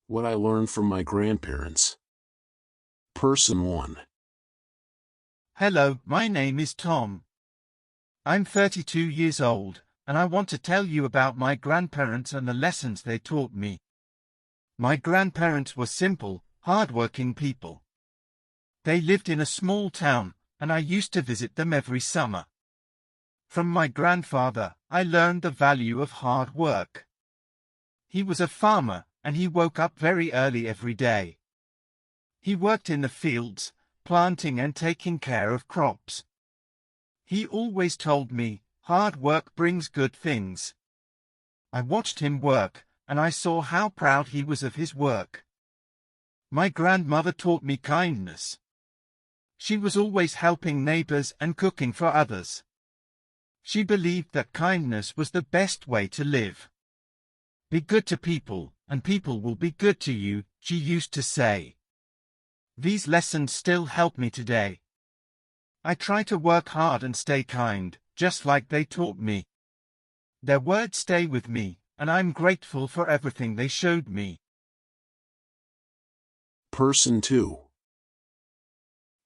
What I learned from my grandparents. Person 1. Hello, my name is Tom. I'm 32 years old, and I want to tell you about my grandparents and the lessons they taught me. My grandparents were simple, hard-working people. They lived in a small town, and I used to visit them every summer. From my grandfather, I learned the value of hard work. He was a farmer, and he woke up very early every day. He worked in the fields, planting and taking care of crops. He always told me, hard work brings good things. I watched him work, and I saw how proud he was of his work. My grandmother taught me kindness. She was always helping neighbors and cooking for others. She believed that kindness was the best way to live. Be good to people, and people will be good to you, she used to say. These lessons still help me today. I try to work hard and stay kind, just like they taught me. Their words stay with me, and I'm grateful for everything they showed me. Person 2.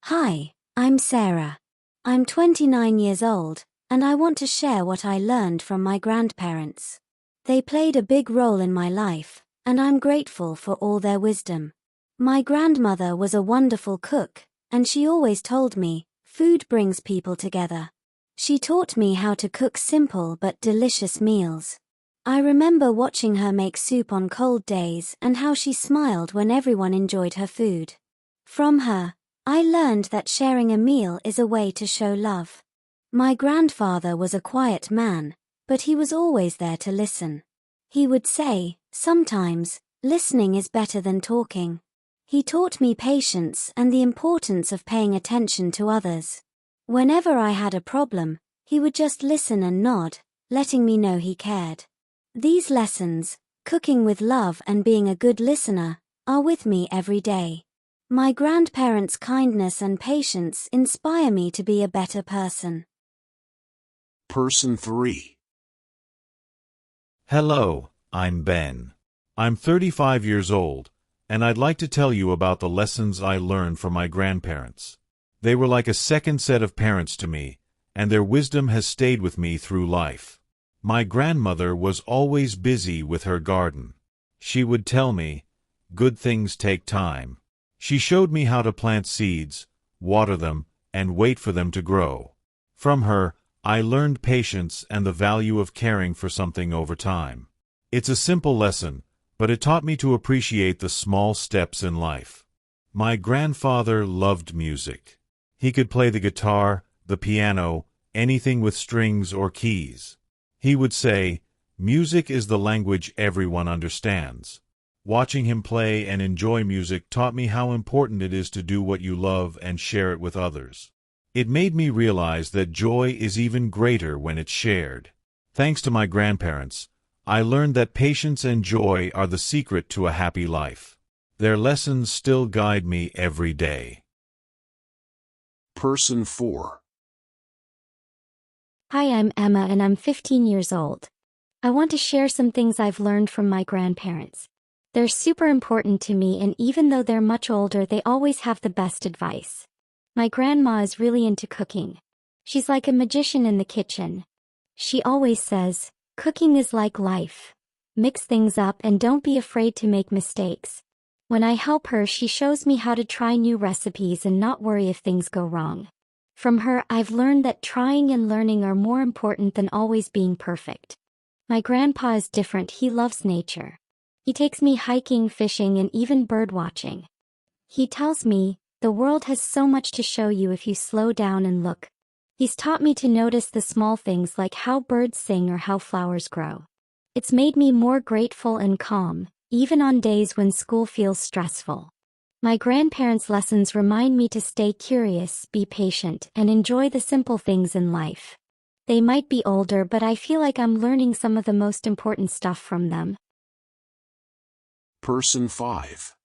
Hi, I'm Sarah. I'm 29 years old, and I want to share what I learned from my grandparents. They played a big role in my life, and I'm grateful for all their wisdom. My grandmother was a wonderful cook, and she always told me, food brings people together. She taught me how to cook simple but delicious meals. I remember watching her make soup on cold days and how she smiled when everyone enjoyed her food. From her, I learned that sharing a meal is a way to show love. My grandfather was a quiet man, but he was always there to listen. He would say, sometimes, listening is better than talking. He taught me patience and the importance of paying attention to others. Whenever I had a problem, he would just listen and nod, letting me know he cared. These lessons, cooking with love and being a good listener, are with me every day. My grandparents' kindness and patience inspire me to be a better person. Person 3. Hello, I'm Ben. I'm 35 years old, and I'd like to tell you about the lessons I learned from my grandparents. They were like a second set of parents to me, and their wisdom has stayed with me through life. My grandmother was always busy with her garden. She would tell me, good things take time. She showed me how to plant seeds, water them, and wait for them to grow. From her, I learned patience and the value of caring for something over time. It's a simple lesson, but it taught me to appreciate the small steps in life. My grandfather loved music. He could play the guitar, the piano, anything with strings or keys. He would say, music is the language everyone understands. Watching him play and enjoy music taught me how important it is to do what you love and share it with others. It made me realize that joy is even greater when it's shared. Thanks to my grandparents, I learned that patience and joy are the secret to a happy life. Their lessons still guide me every day. Person 4. Hi, I'm Emma and I'm 15 years old. I want to share some things I've learned from my grandparents. They're super important to me, and even though they're much older, they always have the best advice. My grandma is really into cooking. She's like a magician in the kitchen. She always says, cooking is like life. Mix things up and don't be afraid to make mistakes. When I help her, she shows me how to try new recipes and not worry if things go wrong. From her, I've learned that trying and learning are more important than always being perfect. My grandpa is different. He loves nature. He takes me hiking, fishing, and even bird watching. He tells me, the world has so much to show you if you slow down and look. He's taught me to notice the small things like how birds sing or how flowers grow. It's made me more grateful and calm, even on days when school feels stressful. My grandparents' lessons remind me to stay curious, be patient, and enjoy the simple things in life. They might be older, but I feel like I'm learning some of the most important stuff from them. Person 5.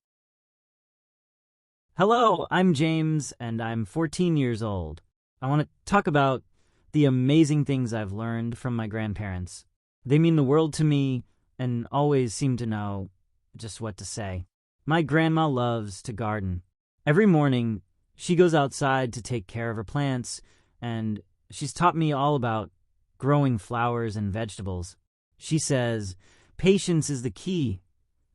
Hello, I'm James, and I'm 14 years old. I want to talk about the amazing things I've learned from my grandparents. They mean the world to me and always seem to know just what to say. My grandma loves to garden. Every morning, she goes outside to take care of her plants, and she's taught me all about growing flowers and vegetables. She says, patience is the key.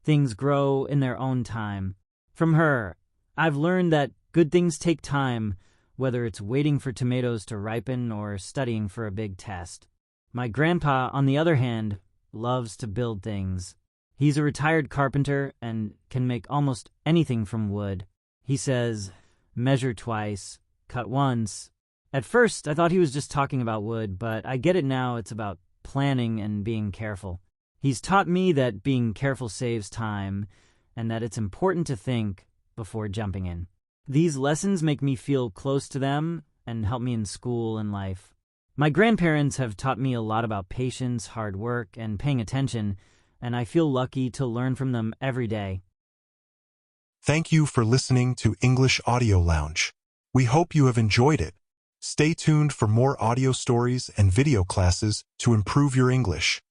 Things grow in their own time. From her, I've learned that good things take time, whether it's waiting for tomatoes to ripen or studying for a big test. My grandpa, on the other hand, loves to build things. He's a retired carpenter and can make almost anything from wood. He says, measure twice, cut once. At first, I thought he was just talking about wood, but I get it now. It's about planning and being careful. He's taught me that being careful saves time and that it's important to think before jumping in. These lessons make me feel close to them and help me in school and life. My grandparents have taught me a lot about patience, hard work, and paying attention, and I feel lucky to learn from them every day. Thank you for listening to English Audio Lounge. We hope you have enjoyed it. Stay tuned for more audio stories and video classes to improve your English.